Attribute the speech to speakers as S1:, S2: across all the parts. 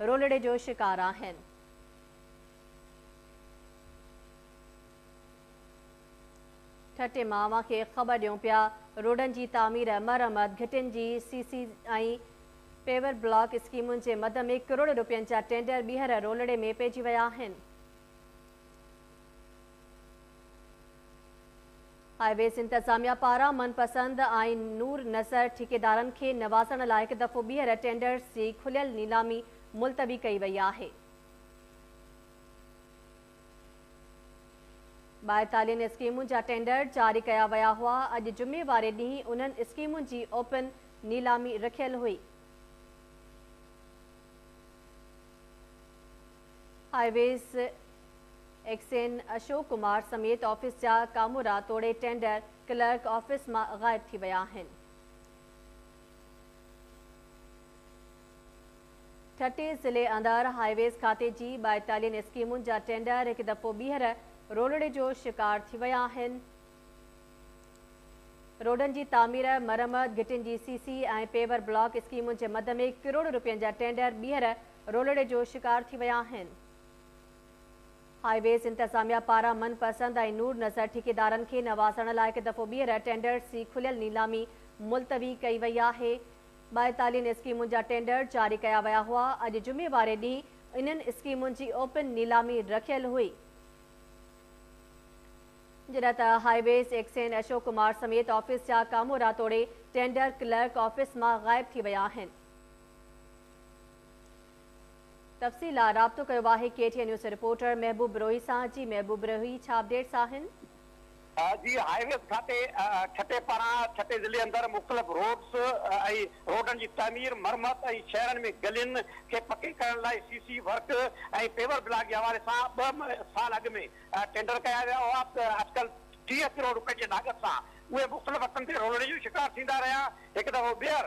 S1: रोलड़े जो शिकार आहिनि। ठटे मावा खे ख़बर ॾियूं पिया रोडनि जी तामीर मरमत घिटिन जी सीसी ऐं पेवर ब्लॉक स्कीमुनि जे मद में करोड़ रुपयनि जा टेंडर ॿीहर रोलड़े में पइजी विया आहिनि। हाईवेज़ इंतज़ामिया पारां मनपसंद ऐं नूर नज़र ठेकेदारनि खे नवाज़ण लाइ हिकु दफ़ो ॿीहर टेंडर्स जी खुलियल नीलामी मुलतवी कई वई आहे। 42 स्कीमुनि जा टेंडर जारी कया विया हुआ। अॼु जुमे वारे ॾींहुं उन्हनि स्कीमुनि जी ओपन नीलामी रखियल हुई। हाईवेज़ एक्सेन अशोक कुमार समेत ऑफिस जा कामूरा तोड़े टेंडर क्लर्क ऑफिस मां गायब थी विया आहिनि। ठटे ज़िले अंदरि हाईवेज़ खाते जी 42 स्कीमुनि जा टेंडर हिकु दफ़ो ॿीहर रोलड़े जो शिकार थी विया आहिनि। रोडनि जी तामीर मरमत घिटिन जी सीसी ऐं पेवर ब्लॉक स्कीमुनि जे मद में करोड़ रुपयनि जा टेंडर ॿीहर रोलड़े जो शिकार थी विया आहिनि। हाईवेज़ इंतज़ामिया पारां मनपसंद ऐं नूर नज़र ठेकेदारनि खे नवाज़ण लाइ हिकु दफ़ो ॿीहर टेंडर्स जी खुलियल नीलामी मुलतवी कई वई आहे। 42 स्कीमुनि जा टेंडर जारी कया विया हुआ। अॼु जुमे वारे ॾींहुं इन्हनि स्कीमुनि जी ओपन नीलामी रखियल हुई। जॾहिं त हाईवेज़ एक्सेन अशोक कुमार समेत ऑफिस जा कामूरा तोड़े टेंडर क्लर्क ऑफिस मां गायब थी विया आहिनि। तफ़सील लाइ राब्तो कयो आहे KTN न्यूज़ रिपोर्टर महबूब रोही सां। जी महबूब रोही, छा अपडेट्स आहिनि?
S2: जी हाईवेज़ खाते ठटे पारां ठटे ज़िले अंदरि मुख़्तलिफ़ रोड्स ऐं रोडनि जी तामीर मरमत ऐं शहरनि में गलियुनि खे पके करण लाइ सीसी वर्क ऐं पेवर ब्लॉक जे हवाले सां 2 साल अॻु में टेंडर कया विया हुआ। अॼुकल्ह 30 करोड़ रुपए जे लागत सां उहे मुख़्तलिफ़ हक़नि ते रोलड़े जो शिकार थींदा रहिया। हिकु दफ़ो ॿीहर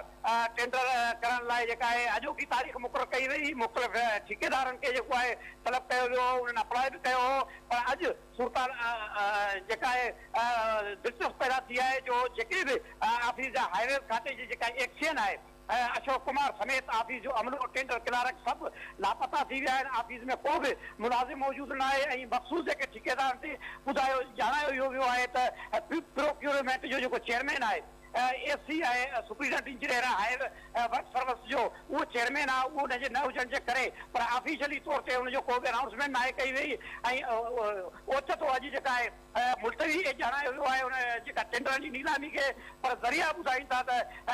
S2: टेंडर करण लाइ जेका आहे अॼोकी तारीख़ मुक़ररु कई वई। मुख़्तलिफ़ ठेकेदारनि खे जेको आहे तलब कयो वियो, उन्हनि अप्लाई बि कयो हो, पर अॼु सूरत जेका आहे दिलचस्प पैदा थी आहे जो जेके बि ऑफिस जा हाईवेज़ खाते जी जेका एक्शन आहे अशोक कुमार समेत ऑफिस जो अमलो टेंडर क्लर्क सभु लापता थी विया आहिनि। ऑफिस में को बि मुलाज़िम मौजूदु न आहे ऐं मख़सूस जेके ठेकेदार ते ॼाणायो वियो आहे त प्रोक्यूरमेंट जो जेको चेयरमैन आहे AC आहे सुप्रीडेंट इंजीनियर आहे वर्क सर्विस जो उहो चेयरमैन आहे, उहो हुनजे न हुजण जे करे पर ऑफिशियली तौर ते हुनजो को बि अनाउंसमेंट नाहे कई वई ऐं ओचितो अॼु जेका आहे मुलतवी ॼाणायो वियो आहे हुन जेका टेंडरनि जी नीलामी खे। पर ज़रिया ॿुधाइनि था त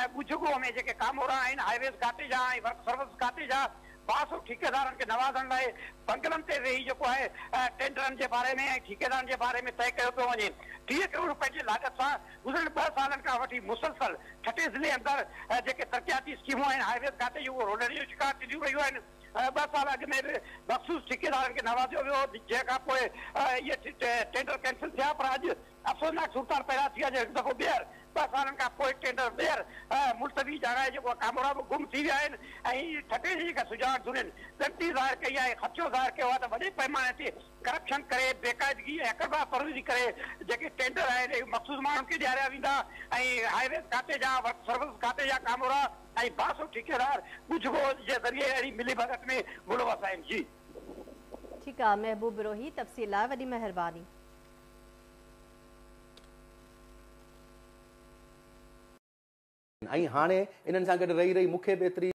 S2: ॻुझगो में जेके कामोरा आहिनि हाईवेज़ खाते जा ऐं वर्क सर्विस खाते जा 500 ठेकेदारनि खे नवाज़ण लाइ बंगलनि ते वेही जेको आहे टेंडरनि जे बारे में ऐं ठेकेदारनि जे बारे में तय कयो पियो वञे। 30 करोड़ रुपए जी लागत सां गुज़िरियल 2 सालनि खां वठी मुसलसल ठटे ज़िले अंदरि जेके तरक़ियाती स्कीमूं आहिनि हाईवेज़ खाते जी उहो रोलड़े जो शिकार थी रहियूं आहिनि। 2 साल अॻु में बि मख़सूस ठेकेदारनि खे नवाज़ियो वियो, जंहिंखां पोइ इहे टेंडर कैंसिल थिया। पर अॼु अफ़सोसनाक सूरत पैदा थी आहे जो हिकु दफ़ो ॿीहर 2 सालनि खां पोइ टेंडर ॿीहर मुलतवी ॼाणाए जेको कामोरा बि गुम थी विया आहिनि ऐं ठटे जी जेका सुञाण दुनियनि गलती ज़ाहिर कई आहे, ख़दशो ज़ाहिर कयो आहे त वॾे पैमाने ते करप्शन करे बेक़ाइदगी ऐं अकरबा परवरी करे जेके टेंडर आहिनि मख़सूस माण्हुनि खे ॾियारिया वेंदा ऐं हाईवेज़ खाते जा वर्क सर्विस खाते जा कामोरा ऐं 200 ठेकेदार ॻुझगो जे ज़रिए अहिड़ी मिली भगत में मुलवस आहिनि। जी
S1: ठीकु आहे महबूब रोही, तफ़सील लाइ वॾी महिरबानी।
S3: ऐं हाणे इन्हनि सां गॾु रही मूंखे बि एतिरी